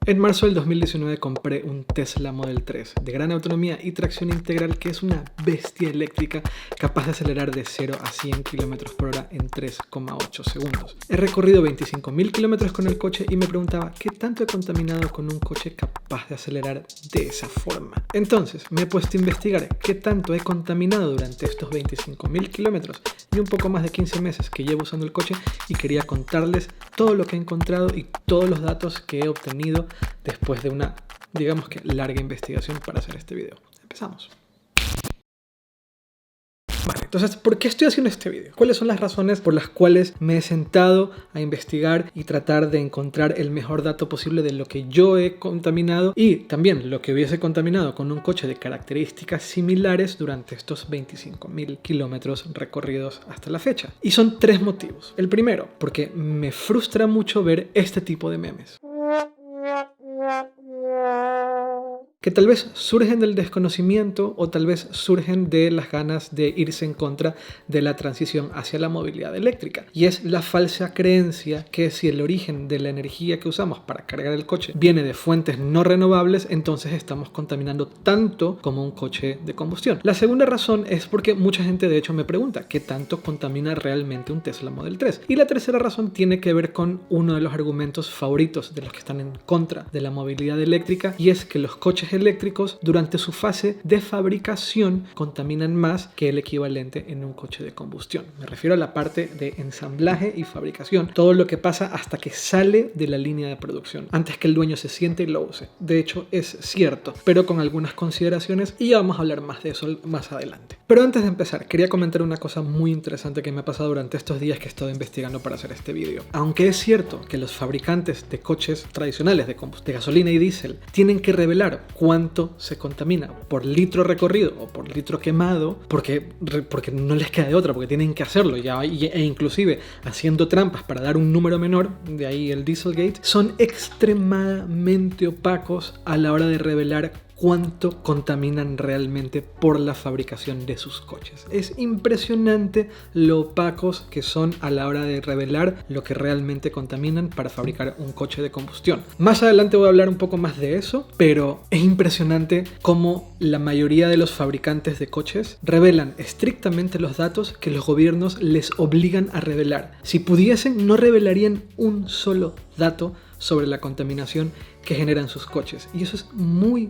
En marzo del 2019 compré un Tesla Model 3 de gran autonomía y tracción integral, que es una bestia eléctrica capaz de acelerar de 0 a 100 km por hora en 3,8 segundos. He recorrido 25.000 km con el coche y me preguntaba qué tanto he contaminado con un coche capaz de acelerar de esa forma. Entonces me he puesto a investigar qué tanto he contaminado durante estos 25.000 km y un poco más de 15 meses que llevo usando el coche, y quería contarles todo lo que he encontrado y todos los datos que he obtenido después de una, digamos que, larga investigación para hacer este video. Empezamos. Vale, entonces, ¿por qué estoy haciendo este video? ¿Cuáles son las razones por las cuales me he sentado a investigar y tratar de encontrar el mejor dato posible de lo que yo he contaminado y también lo que hubiese contaminado con un coche de características similares durante estos 25.000 kilómetros recorridos hasta la fecha? Y son tres motivos. El primero, porque me frustra mucho ver este tipo de memes, que tal vez surgen del desconocimiento o tal vez surgen de las ganas de irse en contra de la transición hacia la movilidad eléctrica. Y es la falsa creencia que si el origen de la energía que usamos para cargar el coche viene de fuentes no renovables, entonces estamos contaminando tanto como un coche de combustión. La segunda razón es porque mucha gente de hecho me pregunta ¿qué tanto contamina realmente un Tesla Model 3? Y la tercera razón tiene que ver con uno de los argumentos favoritos de los que están en contra de la movilidad eléctrica, y es que los coches eléctricos durante su fase de fabricación contaminan más que el equivalente en un coche de combustión. Me refiero a la parte de ensamblaje y fabricación, todo lo que pasa hasta que sale de la línea de producción, antes que el dueño se siente y lo use. De hecho es cierto, pero con algunas consideraciones, y ya vamos a hablar más de eso más adelante. Pero antes de empezar, quería comentar una cosa muy interesante que me ha pasado durante estos días que he estado investigando para hacer este vídeo. Aunque es cierto que los fabricantes de coches tradicionales de gasolina y diésel tienen que revelar cuánto se contamina por litro recorrido o por litro quemado, porque no les queda de otra, porque tienen que hacerlo ya, e inclusive haciendo trampas para dar un número menor, de ahí el Dieselgate, son extremadamente opacos a la hora de revelar cuánto contaminan realmente por la fabricación de sus coches. Es impresionante lo opacos que son a la hora de revelar lo que realmente contaminan para fabricar un coche de combustión. Más adelante voy a hablar un poco más de eso, pero es impresionante cómo la mayoría de los fabricantes de coches revelan estrictamente los datos que los gobiernos les obligan a revelar. Si pudiesen, no revelarían un solo dato sobre la contaminación que generan sus coches, y eso es muy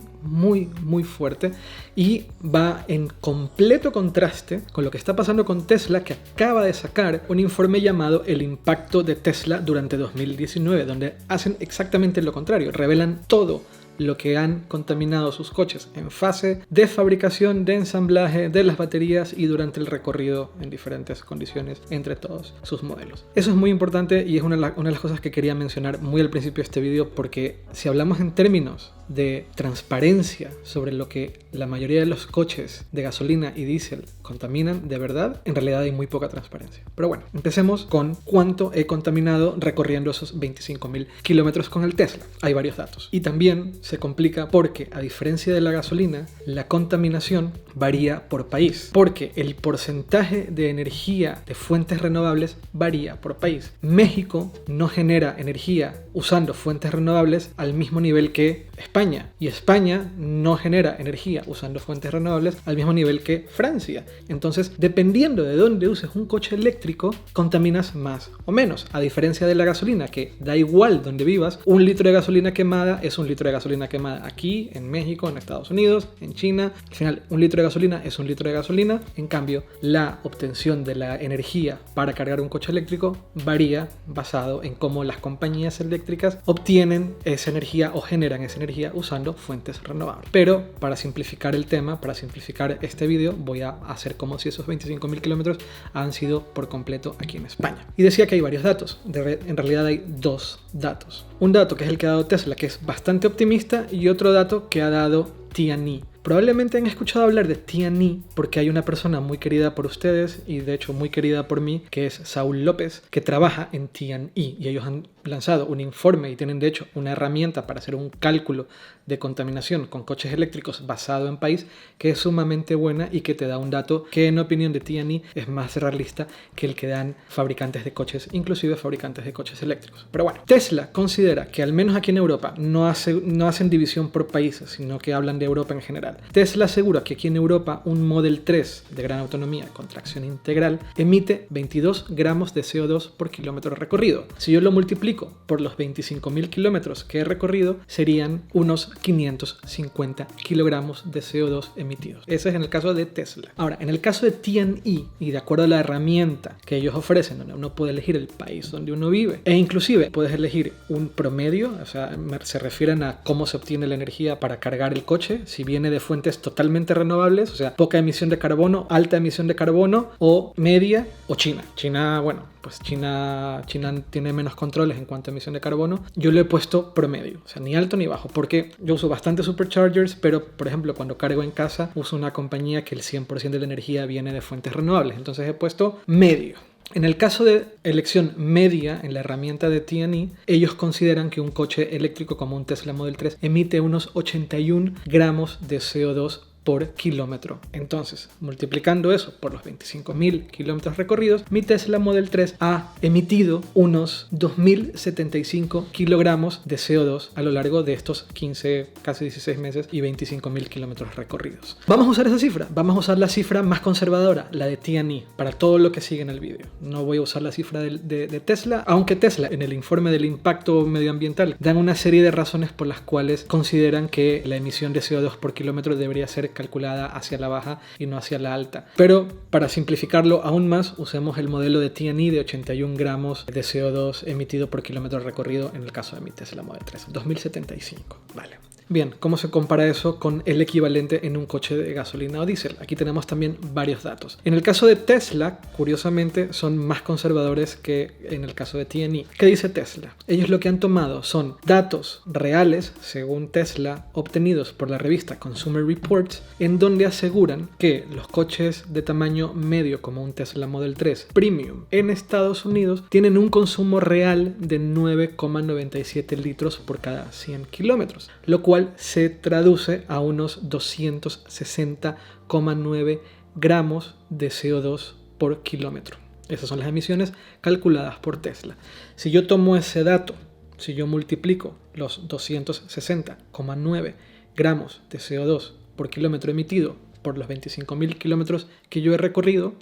fuerte y va en completo contraste con lo que está pasando con Tesla, que acaba de sacar un informe llamado El impacto de Tesla durante 2019, donde hacen exactamente lo contrario, revelan todo lo que han contaminado sus coches en fase de fabricación, de ensamblaje, de las baterías y durante el recorrido en diferentes condiciones entre todos sus modelos. Eso es muy importante y es una de las cosas que quería mencionar muy al principio de este video, porque si hablamos en términos de transparencia sobre lo que la mayoría de los coches de gasolina y diésel contaminan de verdad, en realidad hay muy poca transparencia. Pero bueno, empecemos con cuánto he contaminado recorriendo esos 25.000 kilómetros con el Tesla. Hay varios datos. Y también se complica porque, a diferencia de la gasolina, la contaminación varía por país, porque el porcentaje de energía de fuentes renovables varía por país. México no genera energía usando fuentes renovables al mismo nivel que España, y España no genera energía usando fuentes renovables al mismo nivel que Francia. Entonces, dependiendo de dónde uses un coche eléctrico, contaminas más o menos, a diferencia de la gasolina, que da igual donde vivas, un litro de gasolina quemada es un litro de gasolina quemada aquí, en México, en Estados Unidos, en China. Al final, un litro de gasolina es un litro de gasolina. En cambio, la obtención de la energía para cargar un coche eléctrico varía basado en cómo las compañías eléctricas obtienen esa energía o generan esa energía usando fuentes renovables. Pero para simplificar el tema, para simplificar este vídeo, voy a hacer como si esos 25.000 kilómetros han sido por completo aquí en España. Y decía que hay varios datos. En realidad hay dos datos. Un dato que es el que ha dado Tesla, que es bastante optimista, y otro dato que ha dado T&E. Probablemente han escuchado hablar de T&E porque hay una persona muy querida por ustedes y de hecho muy querida por mí, que es Saúl López, que trabaja en T&E, y ellos han lanzado un informe y tienen de hecho una herramienta para hacer un cálculo de contaminación con coches eléctricos basado en país, que es sumamente buena y que te da un dato que en opinión de T&E es más realista que el que dan fabricantes de coches, inclusive fabricantes de coches eléctricos. Pero bueno, Tesla considera que al menos aquí en Europa no hacen división por países, sino que hablan de Europa en general. Tesla asegura que aquí en Europa un Model 3 de gran autonomía con tracción integral emite 22 gramos de CO2 por kilómetro recorrido. Si yo lo multiplico por los 25.000 kilómetros que he recorrido, serían unos 550 kilogramos de CO2 emitidos. Ese es en el caso de Tesla. Ahora, en el caso de T&E, y de acuerdo a la herramienta que ellos ofrecen, donde uno puede elegir el país donde uno vive, e inclusive puedes elegir un promedio, o sea, se refieren a cómo se obtiene la energía para cargar el coche, si viene de fuentes totalmente renovables, o sea, poca emisión de carbono, alta emisión de carbono, o media, o China. China, bueno, pues China tiene menos controles en cuanto a emisión de carbono. Yo le he puesto promedio, o sea, ni alto ni bajo, porque yo uso bastante superchargers, pero por ejemplo cuando cargo en casa uso una compañía que el 100% de la energía viene de fuentes renovables, entonces he puesto medio. En el caso de elección media en la herramienta de T&E, ellos consideran que un coche eléctrico como un Tesla Model 3 emite unos 81 gramos de CO2 por kilómetro. Entonces, multiplicando eso por los 25.000 kilómetros recorridos, mi Tesla Model 3 ha emitido unos 2.075 kilogramos de CO2 a lo largo de estos 15, casi 16 meses y 25.000 kilómetros recorridos. Vamos a usar esa cifra. Vamos a usar la cifra más conservadora, la de T&E, para todo lo que sigue en el vídeo. No voy a usar la cifra de Tesla, aunque Tesla, en el informe del impacto medioambiental, dan una serie de razones por las cuales consideran que la emisión de CO2 por kilómetro debería ser calculada hacia la baja y no hacia la alta. Pero para simplificarlo aún más, usemos el modelo de T&E de 81 gramos de CO2 emitido por kilómetro recorrido en el caso de mi Tesla Model 3, 2075. Vale. Bien, ¿cómo se compara eso con el equivalente en un coche de gasolina o diésel? Aquí tenemos también varios datos. En el caso de Tesla, curiosamente, son más conservadores que en el caso de T&E. ¿Qué dice Tesla? Ellos lo que han tomado son datos reales, según Tesla, obtenidos por la revista Consumer Reports, en donde aseguran que los coches de tamaño medio, como un Tesla Model 3 Premium en Estados Unidos, tienen un consumo real de 9,97 litros por cada 100 kilómetros, lo cual se traduce a unos 260,9 gramos de CO2 por kilómetro. Esas son las emisiones calculadas por Tesla. Si yo tomo ese dato, si yo multiplico los 260,9 gramos de CO2 por kilómetro emitido por los 25.000 kilómetros que yo he recorrido,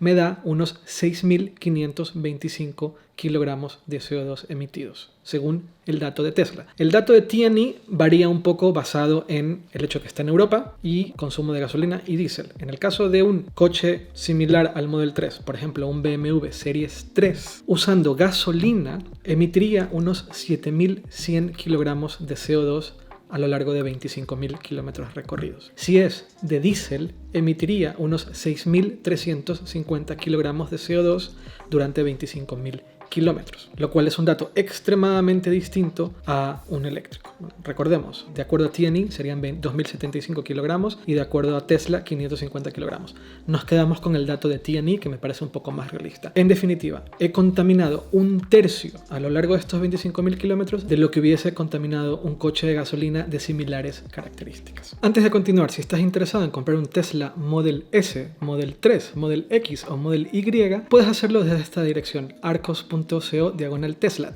me da unos 6.525 kilogramos de CO2 emitidos, según el dato de Tesla. El dato de T&E varía un poco basado en el hecho que está en Europa y consumo de gasolina y diésel. En el caso de un coche similar al Model 3, por ejemplo un BMW Series 3, usando gasolina, emitiría unos 7.100 kilogramos de CO2 a lo largo de 25.000 kilómetros recorridos. Si es de diésel, emitiría unos 6.350 kilogramos de CO2 durante 25.000 kilómetros, lo cual es un dato extremadamente distinto a un eléctrico. Recordemos, de acuerdo a T&E serían 2.075 kilogramos y de acuerdo a Tesla 550 kilogramos. Nos quedamos con el dato de T&E, que me parece un poco más realista. En definitiva, he contaminado un tercio a lo largo de estos 25.000 kilómetros de lo que hubiese contaminado un coche de gasolina de similares características. Antes de continuar, si estás interesado en comprar un Tesla Model S, Model 3, Model X o Model Y, puedes hacerlo desde esta dirección, arcos.co/Tesla.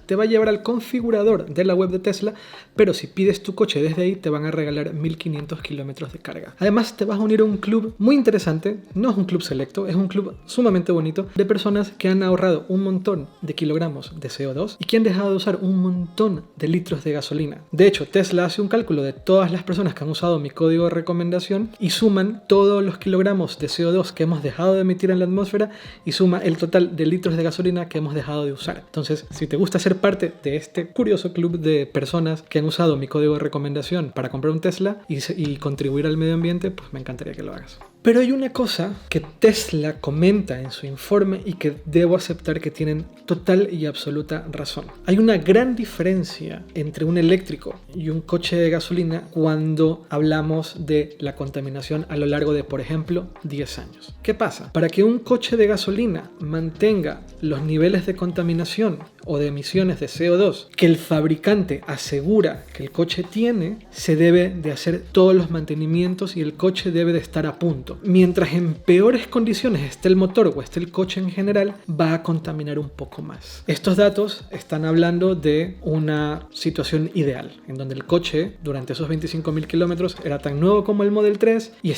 Te va a llevar al configurador de la web de Tesla, pero si pides tu coche desde ahí te van a regalar 1.500 kilómetros de carga. Además te vas a unir a un club muy interesante, no es un club selecto, es un club sumamente bonito de personas que han ahorrado un montón de kilogramos de CO2 y que han dejado de usar un montón de litros de gasolina. De hecho, Tesla hace un cálculo de todas las personas que han usado mi código de recomendación y suman todos los kilogramos de CO2 que hemos dejado de emitir en la atmósfera y suma el total de litros de gasolina que hemos dejado de usar. Entonces, si te gusta ser parte de este curioso club de personas que han usado mi código de recomendación para comprar un Tesla y contribuir al medio ambiente, pues me encantaría que lo hagas. Pero hay una cosa que Tesla comenta en su informe y que debo aceptar que tienen total y absoluta razón. Hay una gran diferencia entre un eléctrico y un coche de gasolina cuando hablamos de la contaminación a lo largo de, por ejemplo, 10 años. ¿Qué pasa? Para que un coche de gasolina mantenga los niveles de contaminación o de emisiones de CO2 que el fabricante asegura que el coche tiene, se debe de hacer todos los mantenimientos y el coche debe de estar a punto. Mientras en peores condiciones esté el motor o esté el coche en general, va a contaminar un poco más. Estos datos están hablando de una situación ideal, en donde el coche durante esos 25.000 kilómetros era tan nuevo como el Model 3 y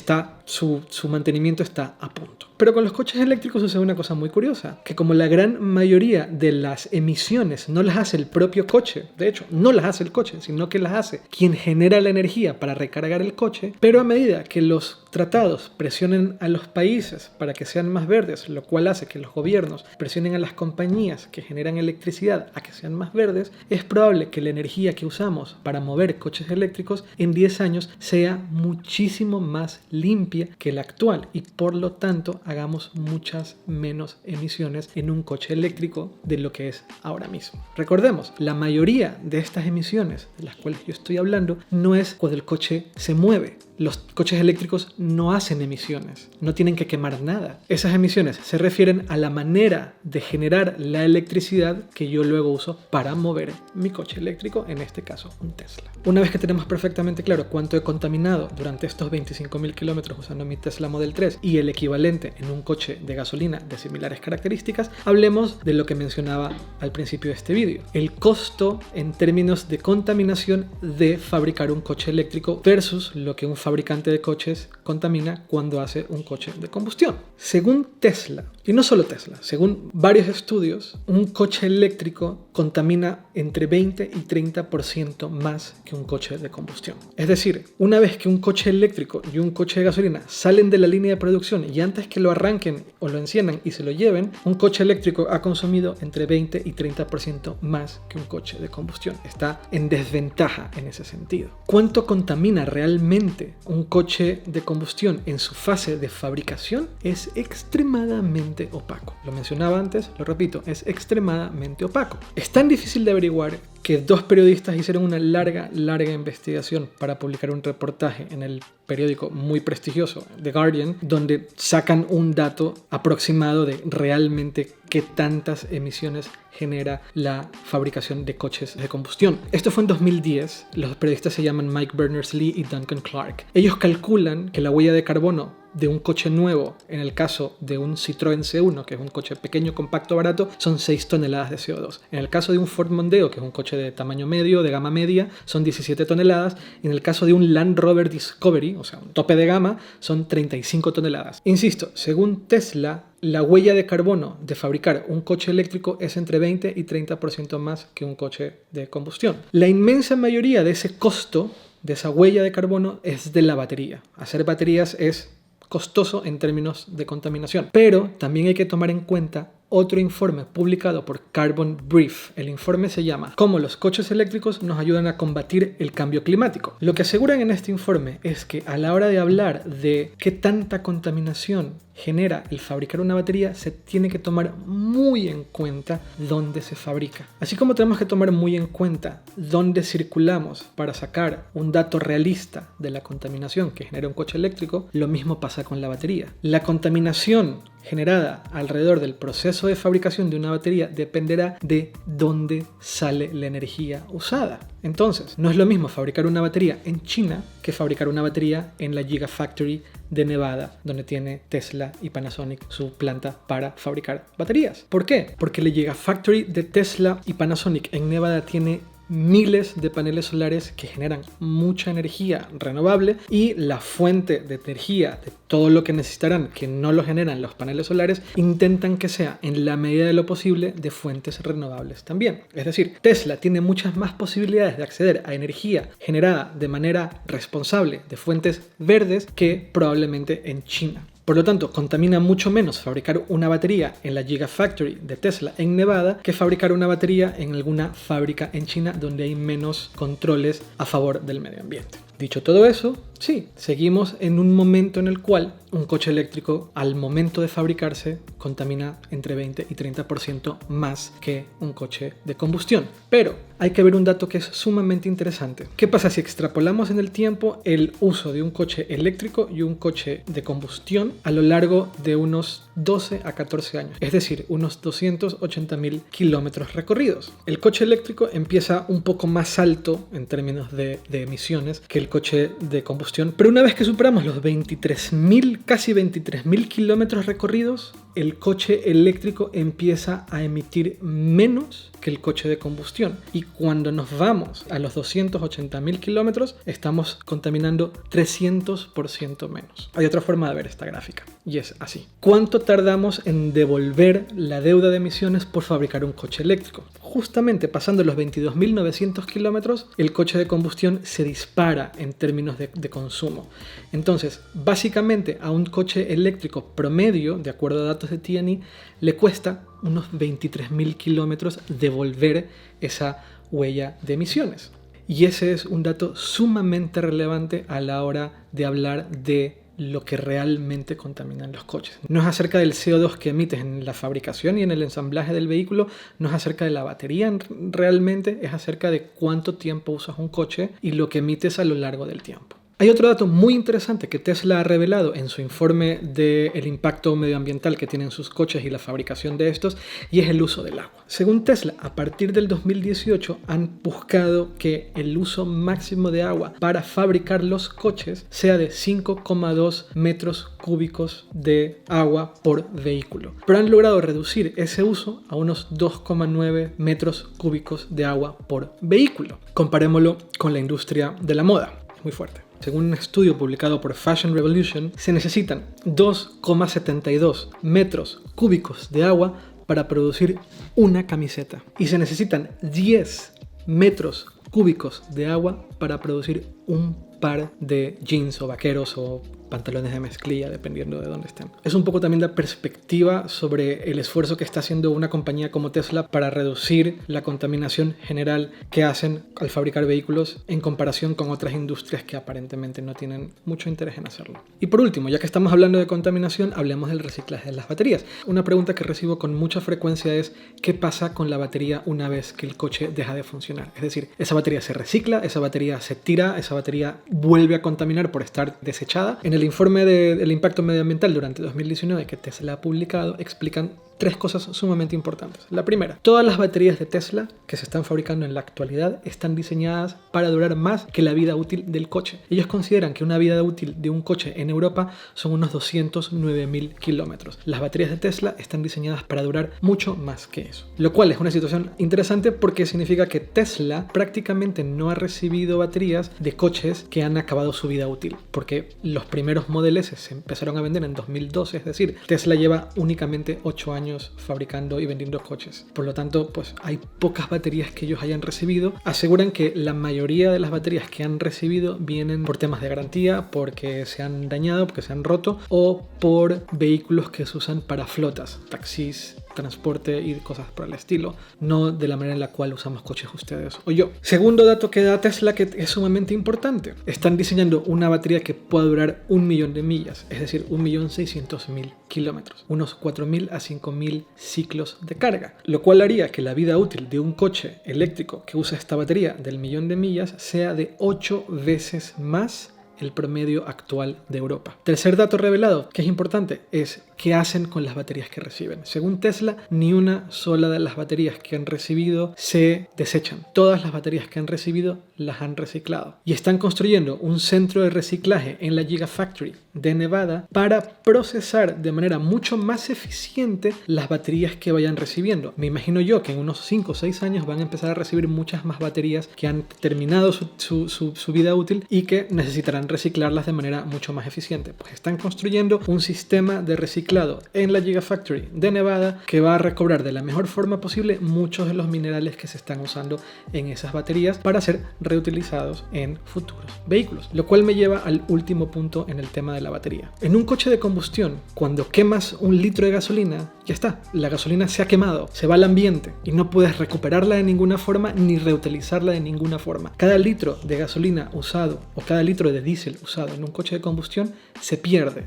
su mantenimiento está a punto. Pero con los coches eléctricos sucede una cosa muy curiosa, que como la gran mayoría de las emisiones no las hace el propio coche, de hecho, no las hace el coche, sino que las hace quien genera la energía para recargar el coche, pero a medida que los tratados presionen a los países para que sean más verdes, lo cual hace que los gobiernos presionen a las compañías que generan electricidad a que sean más verdes, es probable que la energía que usamos para mover coches eléctricos en 10 años sea muchísimo más limpia que la actual y por lo tanto hagamos muchas menos emisiones en un coche eléctrico de lo que es ahora mismo. Recordemos, la mayoría de estas emisiones de las cuales yo estoy hablando no es cuando el coche se mueve. Los coches eléctricos no hacen emisiones, no tienen que quemar nada. Esas emisiones se refieren a la manera de generar la electricidad que yo luego uso para mover mi coche eléctrico, en este caso un Tesla. Una vez que tenemos perfectamente claro cuánto he contaminado durante estos 25.000 kilómetros usando mi Tesla Model 3 y el equivalente en un coche de gasolina de similares características, hablemos de lo que mencionaba al principio de este vídeo. El costo en términos de contaminación de fabricar un coche eléctrico versus lo que un fabricante de coches contamina cuando hace un coche de combustión. Según Tesla, y no solo Tesla, según varios estudios, un coche eléctrico contamina entre 20 y 30% más que un coche de combustión. Es decir, una vez que un coche eléctrico y un coche de gasolina salen de la línea de producción y antes que lo arranquen o lo enciendan y se lo lleven, un coche eléctrico ha consumido entre 20 y 30% más que un coche de combustión. Está en desventaja en ese sentido. ¿Cuánto contamina realmente un coche de combustión en su fase de fabricación? Es extremadamente opaco. Lo mencionaba antes, lo repito, es extremadamente opaco. Es tan difícil de averiguar que dos periodistas hicieron una larga investigación para publicar un reportaje en el periódico muy prestigioso, The Guardian, donde sacan un dato aproximado de realmente qué tantas emisiones genera la fabricación de coches de combustión. Esto fue en 2010. Los periodistas se llaman Mike Berners-Lee y Duncan Clark. Ellos calculan que la huella de carbono de un coche nuevo, en el caso de un Citroën C1, que es un coche pequeño, compacto, barato, son 6 toneladas de CO2. En el caso de un Ford Mondeo, que es un coche de tamaño medio, de gama media, son 17 toneladas. Y en el caso de un Land Rover Discovery, o sea, un tope de gama, son 35 toneladas. Insisto, según Tesla, la huella de carbono de fabricar un coche eléctrico es entre 20 y 30% más que un coche de combustión. La inmensa mayoría de ese costo, de esa huella de carbono, es de la batería. Hacer baterías es costoso en términos de contaminación, pero también hay que tomar en cuenta otro informe publicado por Carbon Brief. El informe se llama ¿Cómo los coches eléctricos nos ayudan a combatir el cambio climático? Lo que aseguran en este informe es que a la hora de hablar de qué tanta contaminación genera el fabricar una batería, se tiene que tomar muy en cuenta dónde se fabrica. Así como tenemos que tomar muy en cuenta dónde circulamos para sacar un dato realista de la contaminación que genera un coche eléctrico, lo mismo pasa con la batería. La contaminación generada alrededor del proceso de fabricación de una batería dependerá de dónde sale la energía usada. Entonces, no es lo mismo fabricar una batería en China que fabricar una batería en la Gigafactory de Nevada, donde tiene Tesla y Panasonic su planta para fabricar baterías. ¿Por qué? Porque la Gigafactory de Tesla y Panasonic en Nevada tiene miles de paneles solares que generan mucha energía renovable y la fuente de energía de todo lo que necesitarán que no lo generan los paneles solares intentan que sea en la medida de lo posible de fuentes renovables también. Es decir, Tesla tiene muchas más posibilidades de acceder a energía generada de manera responsable de fuentes verdes que probablemente en China. Por lo tanto, contamina mucho menos fabricar una batería en la Gigafactory de Tesla en Nevada que fabricar una batería en alguna fábrica en China donde hay menos controles a favor del medio ambiente. Dicho todo eso, sí, seguimos en un momento en el cual un coche eléctrico al momento de fabricarse contamina entre 20 y 30% más que un coche de combustión. Pero hay que ver un dato que es sumamente interesante. ¿Qué pasa si extrapolamos en el tiempo el uso de un coche eléctrico y un coche de combustión a lo largo de unos 12 a 14 años? Es decir, unos 280.000 kilómetros recorridos. El coche eléctrico empieza un poco más alto en términos de emisiones que el coche de combustión, pero una vez que superamos los 23.000, casi 23.000 kilómetros recorridos, el coche eléctrico empieza a emitir menos que el coche de combustión. Y cuando nos vamos a los 280.000 kilómetros, estamos contaminando 300% menos. Hay otra forma de ver esta gráfica, y es así. ¿Cuánto tardamos en devolver la deuda de emisiones por fabricar un coche eléctrico? Justamente pasando los 22.900 kilómetros, el coche de combustión se dispara en términos de consumo. Entonces, básicamente a un coche eléctrico promedio, de acuerdo a datos de TNI, le cuesta unos 23.000 kilómetros devolver esa huella de emisiones. Y ese es un dato sumamente relevante a la hora de hablar de lo que realmente contaminan los coches. No es acerca del CO2 que emites en la fabricación y en el ensamblaje del vehículo, no es acerca de la batería realmente, es acerca de cuánto tiempo usas un coche y lo que emites a lo largo del tiempo. Hay otro dato muy interesante que Tesla ha revelado en su informe del impacto medioambiental que tienen sus coches y la fabricación de estos, y es el uso del agua. Según Tesla, a partir del 2018 han buscado que el uso máximo de agua para fabricar los coches sea de 5,2 metros cúbicos de agua por vehículo. Pero han logrado reducir ese uso a unos 2,9 metros cúbicos de agua por vehículo. Comparémoslo con la industria de la moda. Muy fuerte. Según un estudio publicado por Fashion Revolution, se necesitan 2,72 metros cúbicos de agua para producir una camiseta. Y se necesitan 10 metros cúbicos de agua para producir un par de jeans o vaqueros o pantalones de mezclilla, dependiendo de dónde estén. Es un poco también la perspectiva sobre el esfuerzo que está haciendo una compañía como Tesla para reducir la contaminación general que hacen al fabricar vehículos en comparación con otras industrias que aparentemente no tienen mucho interés en hacerlo. Y por último, ya que estamos hablando de contaminación, hablemos del reciclaje de las baterías. Una pregunta que recibo con mucha frecuencia es ¿qué pasa con la batería una vez que el coche deja de funcionar? Es decir, esa batería se recicla, esa batería se tira, esa batería vuelve a contaminar por estar desechada. En el informe del impacto medioambiental durante 2019 que Tesla ha publicado, explican tres cosas sumamente importantes. La primera, todas las baterías de Tesla que se están fabricando en la actualidad están diseñadas para durar más que la vida útil del coche. Ellos consideran que una vida útil de un coche en Europa son unos 209.000 kilómetros. Las baterías de Tesla están diseñadas para durar mucho más que eso. Lo cual es una situación interesante porque significa que Tesla prácticamente no ha recibido baterías de coches que han acabado su vida útil. Porque los primeros Model S se empezaron a vender en 2012, es decir, Tesla lleva únicamente 8 años fabricando y vendiendo coches. Por lo tanto, pues hay pocas baterías que ellos hayan recibido. Aseguran que la mayoría de las baterías que han recibido vienen por temas de garantía, porque se han dañado, porque se han roto, o por vehículos que se usan para flotas, taxis, transporte y cosas por el estilo, no de la manera en la cual usamos coches ustedes o yo. Segundo dato que da Tesla que es sumamente importante, están diseñando una batería que pueda durar 1.000.000 de millas, es decir, 1.600.000 kilómetros, unos 4.000 a 5.000 ciclos de carga, lo cual haría que la vida útil de un coche eléctrico que usa esta batería del 1.000.000 de millas sea de 8 veces más el promedio actual de Europa. Tercer dato revelado, que es importante, es qué hacen con las baterías que reciben. Según Tesla, ni una sola de las baterías que han recibido se desechan. Todas las baterías que han recibido las han reciclado. Y están construyendo un centro de reciclaje en la Gigafactory de Nevada para procesar de manera mucho más eficiente las baterías que vayan recibiendo. Me imagino yo que en unos 5 o 6 años van a empezar a recibir muchas más baterías que han terminado su vida útil y que necesitarán reciclarlas de manera mucho más eficiente. Pues están construyendo un sistema de reciclaje reciclado en la Gigafactory de Nevada, que va a recobrar de la mejor forma posible muchos de los minerales que se están usando en esas baterías para ser reutilizados en futuros vehículos. Lo cual me lleva al último punto en el tema de la batería. En un coche de combustión, cuando quemas 1 litro de gasolina, ya está, la gasolina se ha quemado, se va al ambiente y no puedes recuperarla de ninguna forma ni reutilizarla de ninguna forma. Cada litro de gasolina usado o cada litro de diésel usado en un coche de combustión se pierde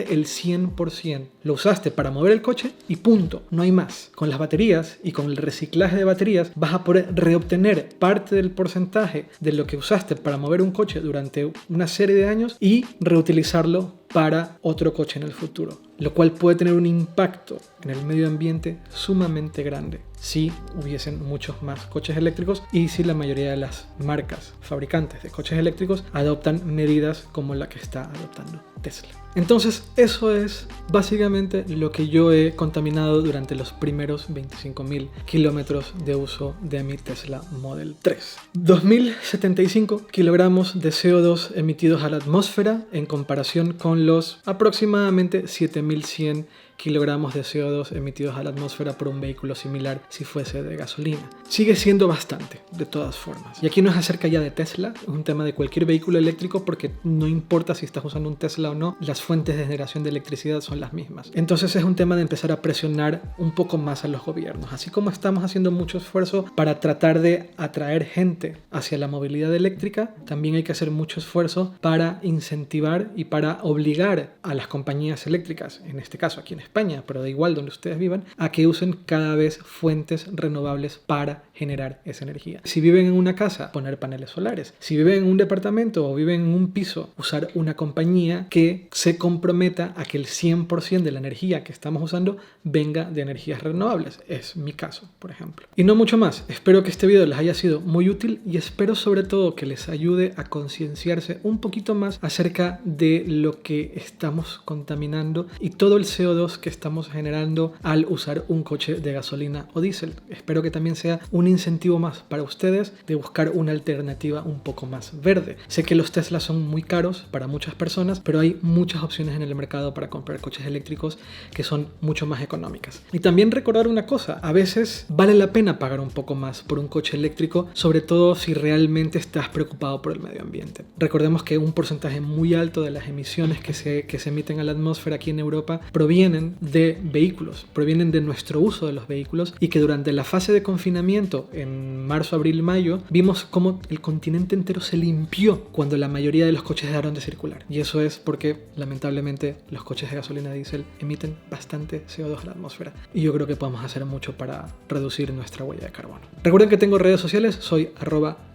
el 100%. Lo usaste para mover el coche y punto, no hay más. Con las baterías y con el reciclaje de baterías vas a poder reobtener parte del porcentaje de lo que usaste para mover un coche durante una serie de años y reutilizarlo para otro coche en el futuro, lo cual puede tener un impacto en el medio ambiente sumamente grande si hubiesen muchos más coches eléctricos y si la mayoría de las marcas fabricantes de coches eléctricos adoptan medidas como la que está adoptando Tesla. Entonces, eso es básicamente lo que yo he contaminado durante los primeros 25.000 kilómetros de uso de mi Tesla Model 3. 2.075 kilogramos de CO2 emitidos a la atmósfera en comparación con los aproximadamente 7.100 kilogramos de CO2 emitidos a la atmósfera por un vehículo similar si fuese de gasolina. Sigue siendo bastante, de todas formas. Y aquí no es acerca ya de Tesla, es un tema de cualquier vehículo eléctrico porque no importa si estás usando un Tesla o no, las fuentes de generación de electricidad son las mismas. Entonces es un tema de empezar a presionar un poco más a los gobiernos. Así como estamos haciendo mucho esfuerzo para tratar de atraer gente hacia la movilidad eléctrica, también hay que hacer mucho esfuerzo para incentivar y para obligar a las compañías eléctricas, en este caso aquí en España, pero da igual donde ustedes vivan, a que usen cada vez fuentes renovables para generar esa energía. Si viven en una casa, poner paneles solares. Si viven en un departamento o viven en un piso, usar una compañía que se comprometa a que el 100% de la energía que estamos usando venga de energías renovables. Es mi caso, por ejemplo. Y no mucho más. Espero que este video les haya sido muy útil y espero sobre todo que les ayude a concienciarse un poquito más acerca de lo que estamos contaminando y todo el CO2 que estamos generando al usar un coche de gasolina o diésel. Espero que también sea un incentivo más para ustedes de buscar una alternativa un poco más verde. Sé que los Tesla son muy caros para muchas personas, pero hay muchas opciones en el mercado para comprar coches eléctricos que son mucho más económicas. Y también recordar una cosa, a veces vale la pena pagar un poco más por un coche eléctrico, sobre todo si realmente estás preocupado por el medio ambiente. Recordemos que un porcentaje muy alto de las emisiones que se emiten a la atmósfera aquí en Europa provienen de vehículos, provienen de nuestro uso de los vehículos y que durante la fase de confinamiento en marzo, abril, mayo vimos cómo el continente entero se limpió cuando la mayoría de los coches dejaron de circular. Y eso es porque lamentablemente los coches de gasolina y diésel emiten bastante CO2 a la atmósfera y yo creo que podemos hacer mucho para reducir nuestra huella de carbono. Recuerden que tengo redes sociales, soy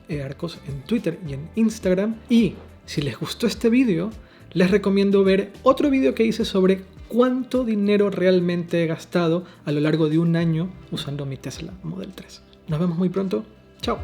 @earcos en Twitter y en Instagram y si les gustó este vídeo les recomiendo ver otro vídeo que hice sobre cuánto dinero realmente he gastado a lo largo de un año usando mi Tesla Model 3. Nos vemos muy pronto. Chao.